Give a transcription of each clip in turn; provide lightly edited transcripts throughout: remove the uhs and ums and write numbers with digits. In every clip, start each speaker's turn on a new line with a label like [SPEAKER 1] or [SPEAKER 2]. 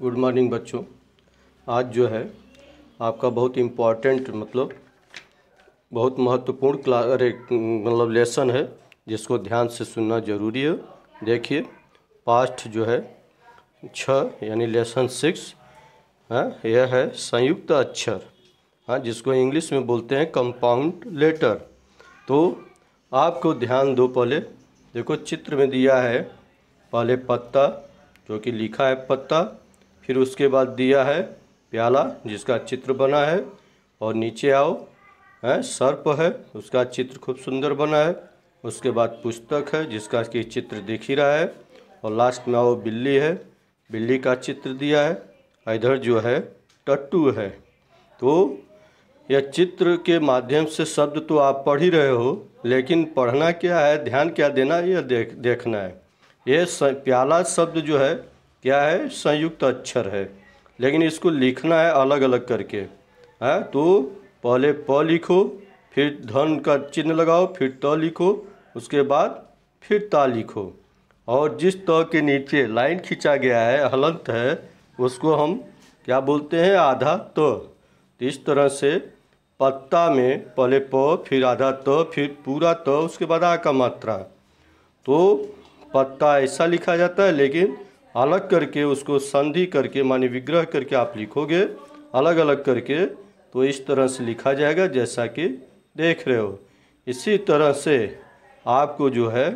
[SPEAKER 1] Good morning बच्चों। आज जो है आपका बहुत इम्पॉर्टेंट बहुत महत्वपूर्ण लेसन है, जिसको ध्यान से सुनना ज़रूरी है। देखिए, पास्ट जो है 6 यानी लेसन 6 है, यह है संयुक्त अक्षर, हाँ, जिसको इंग्लिश में बोलते हैं कंपाउंड लेटर। तो आपको ध्यान दो, पहले देखो चित्र में दिया है, पहले पत्ता जो कि लिखा है पत्ता, फिर उसके बाद दिया है प्याला जिसका चित्र बना है, और नीचे आओ है सर्प है, उसका चित्र खूब सुंदर बना है। उसके बाद पुस्तक है जिसका कि चित्र दिख ही रहा है, और लास्ट में आओ बिल्ली है, बिल्ली का चित्र दिया है। इधर जो है टट्टू है। तो यह चित्र के माध्यम से शब्द तो आप पढ़ ही रहे हो, लेकिन पढ़ना क्या है, ध्यान क्या देना, यह देखना है। ये प्याला शब्द जो है क्या है, संयुक्त अक्षर है, लेकिन इसको लिखना है अलग अलग करके है। तो पहले प लिखो, फिर धन का चिन्ह लगाओ, फिर त लिखो, उसके बाद फिर ता लिखो, और जिस त के नीचे लाइन खींचा गया है, हलंत है, उसको हम क्या बोलते हैं, आधा त। इस तरह से पत्ता में पहले प, फिर आधा त, फिर पूरा त, उसके बाद आ का मात्रा। तो पत्ता ऐसा लिखा जाता है, लेकिन अलग करके उसको संधि करके माने विग्रह करके आप लिखोगे अलग अलग करके, तो इस तरह से लिखा जाएगा जैसा कि देख रहे हो। इसी तरह से आपको जो है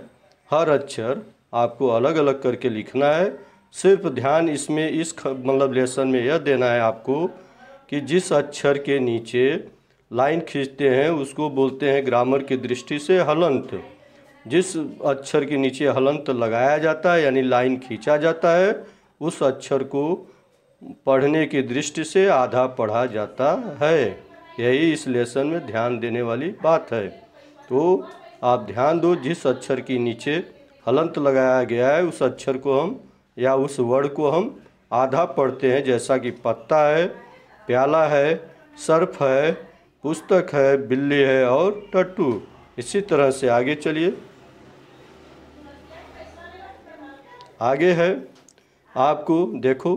[SPEAKER 1] हर अक्षर आपको अलग अलग करके लिखना है। सिर्फ ध्यान इसमें इस लेसन में यह देना है आपको कि जिस अक्षर के नीचे लाइन खींचते हैं उसको बोलते हैं ग्रामर की दृष्टि से हलंत। जिस अक्षर के नीचे हलंत लगाया जाता है यानी लाइन खींचा जाता है, उस अक्षर को पढ़ने की दृष्टि से आधा पढ़ा जाता है। यही इस लेसन में ध्यान देने वाली बात है। तो आप ध्यान दो, जिस अक्षर के नीचे हलंत लगाया गया है उस अक्षर को हम या उस वर्ड को हम आधा पढ़ते हैं, जैसा कि पत्ता है, प्याला है, सर्फ है, पुस्तक है, बिल्ली है और टट्टू। इसी तरह से आगे चलिए। आगे है, आपको देखो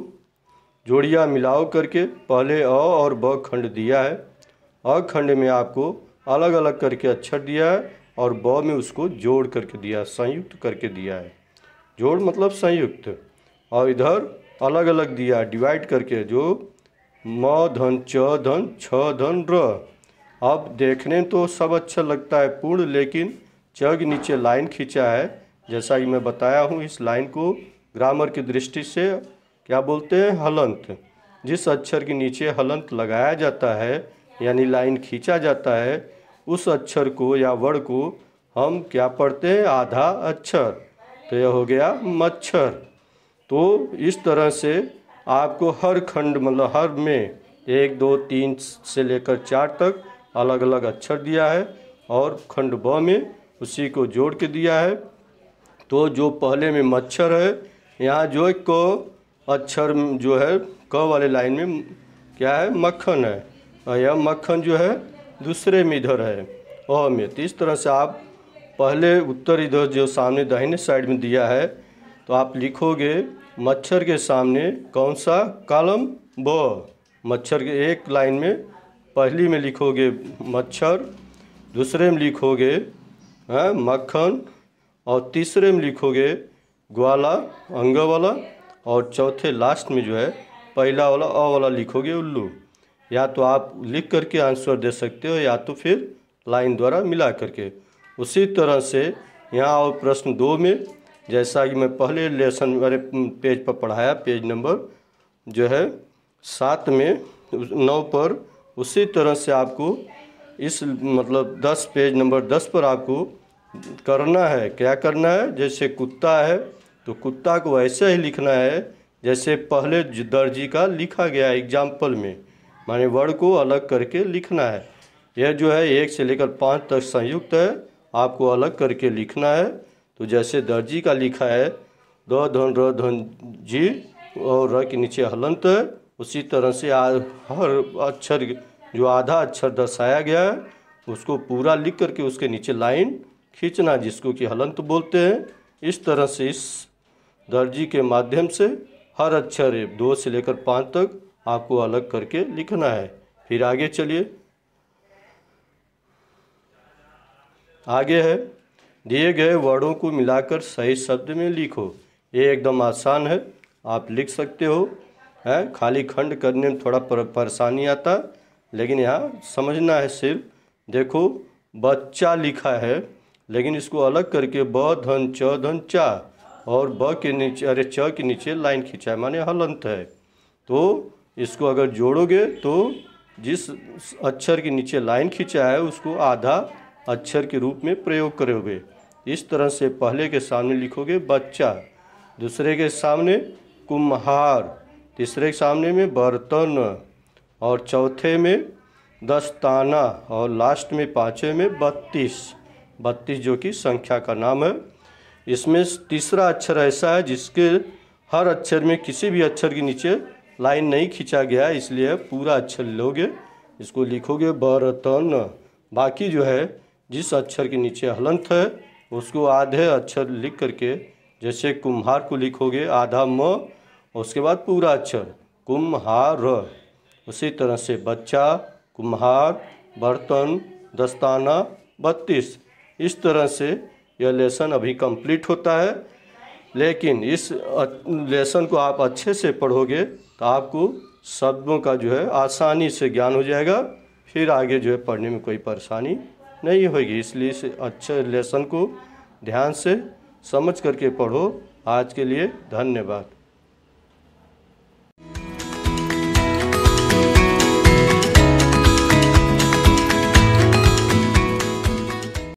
[SPEAKER 1] जोड़ियाँ मिलाओ करके पहले अ और ब खंड दिया है। अ खंड में आपको अलग अलग करके अक्षर दिया है, और ब में उसको जोड़ करके दिया, संयुक्त करके दिया है। जोड़ मतलब संयुक्त। और इधर अलग अलग दिया, डिवाइड करके, जो म धन च धन छ धन र। अब देखने तो सब अच्छा लगता है पूर्ण, लेकिन च के नीचे लाइन खींचा है, जैसा कि मैं बताया हूँ। इस लाइन को ग्रामर की दृष्टि से क्या बोलते हैं, हलंत। जिस अक्षर के नीचे हलंत लगाया जाता है यानी लाइन खींचा जाता है, उस अक्षर को या वर्ड को हम क्या पढ़ते हैं, आधा अक्षर। तो यह हो गया मच्छर। तो इस तरह से आपको हर खंड हर में 1 2 3 से लेकर 4 तक अलग अलग अक्षर दिया है, और खंड ब में उसी को जोड़ के दिया है। तो जो पहले में मच्छर है, यहाँ जो एक को अक्षर जो है क वाले लाइन में क्या है, मक्खन है, और यह मक्खन जो है दूसरे में इधर है अ में। तो इस तरह से आप पहले उत्तर इधर जो सामने दाहिने साइड में दिया है, तो आप लिखोगे मच्छर के सामने कौन सा कॉलम, ब। मच्छर के एक लाइन में पहली में लिखोगे मच्छर, दूसरे में लिखोगे मक्खन, और तीसरे में लिखोगे ग्वाला अंग वाला, और चौथे लास्ट में जो है पहला वाला अ वाला लिखोगे उल्लू। या तो आप लिख करके आंसर दे सकते हो, या तो फिर लाइन द्वारा मिला करके। उसी तरह से यहाँ और प्रश्न 2 में, जैसा कि मैं पहले लेसन वाले पेज पर पढ़ाया, पेज नंबर जो है 7 में 9 पर, उसी तरह से आपको इस 10 पेज नंबर 10 पर आपको करना है। क्या करना है, जैसे कुत्ता है तो कुत्ता को ऐसे ही लिखना है जैसे पहले दर्जी का लिखा गया एग्जाम्पल में, माने वर्ड को अलग करके लिखना है। यह जो है 1 से लेकर 5 तक संयुक्त है, आपको अलग करके लिखना है। तो जैसे दर्जी का लिखा है द धन र धन जी, और र के नीचे हलंत है, उसी तरह से हर अक्षर जो आधा अक्षर दर्शाया गया है उसको पूरा लिख करके उसके नीचे लाइन खींचना, जिसको कि हलंत बोलते हैं। इस तरह से इस दर्जी के माध्यम से हर अक्षर 2 से लेकर 5 तक आपको अलग करके लिखना है। फिर आगे चलिए। आगे है, दिए गए वर्डों को मिलाकर सही शब्द में लिखो। ये एकदम आसान है, आप लिख सकते हो। है, खाली खंड करने में थोड़ा परेशानी आता, लेकिन यहाँ समझना है सिर्फ। देखो, बच्चा लिखा है, लेकिन इसको अलग करके ब धन च धन चा, और ब के नीचे च के नीचे लाइन खींचा है, माने हलंत है। तो इसको अगर जोड़ोगे तो जिस अक्षर के नीचे लाइन खींचा है उसको आधा अक्षर के रूप में प्रयोग करोगे। इस तरह से पहले के सामने लिखोगे बच्चा, दूसरे के सामने कुम्हार, तीसरे के सामने में बर्तन, और चौथे में दस्ताना, और लास्ट में पाँचवें में 32 जो कि संख्या का नाम है। इसमें तीसरा अक्षर ऐसा है जिसके हर अक्षर में किसी भी अक्षर के नीचे लाइन नहीं खींचा गया है, इसलिए पूरा अक्षर लोगे, इसको लिखोगे बर्तन। बाकी जो है जिस अक्षर के नीचे हलंत है उसको आधे अक्षर लिख करके, जैसे कुम्हार को लिखोगे आधा म, उसके बाद पूरा अक्षर कुम्हार। उसी तरह से बच्चा, कुम्हार, बर्तन, दस्ताना, 32। इस तरह से यह लेसन अभी कंप्लीट होता है। लेकिन इस लेसन को आप अच्छे से पढ़ोगे तो आपको शब्दों का जो है आसानी से ज्ञान हो जाएगा, फिर आगे जो है पढ़ने में कोई परेशानी नहीं होगी। इसलिए इस अच्छे लेसन को ध्यान से समझ करके पढ़ो। आज के लिए धन्यवाद।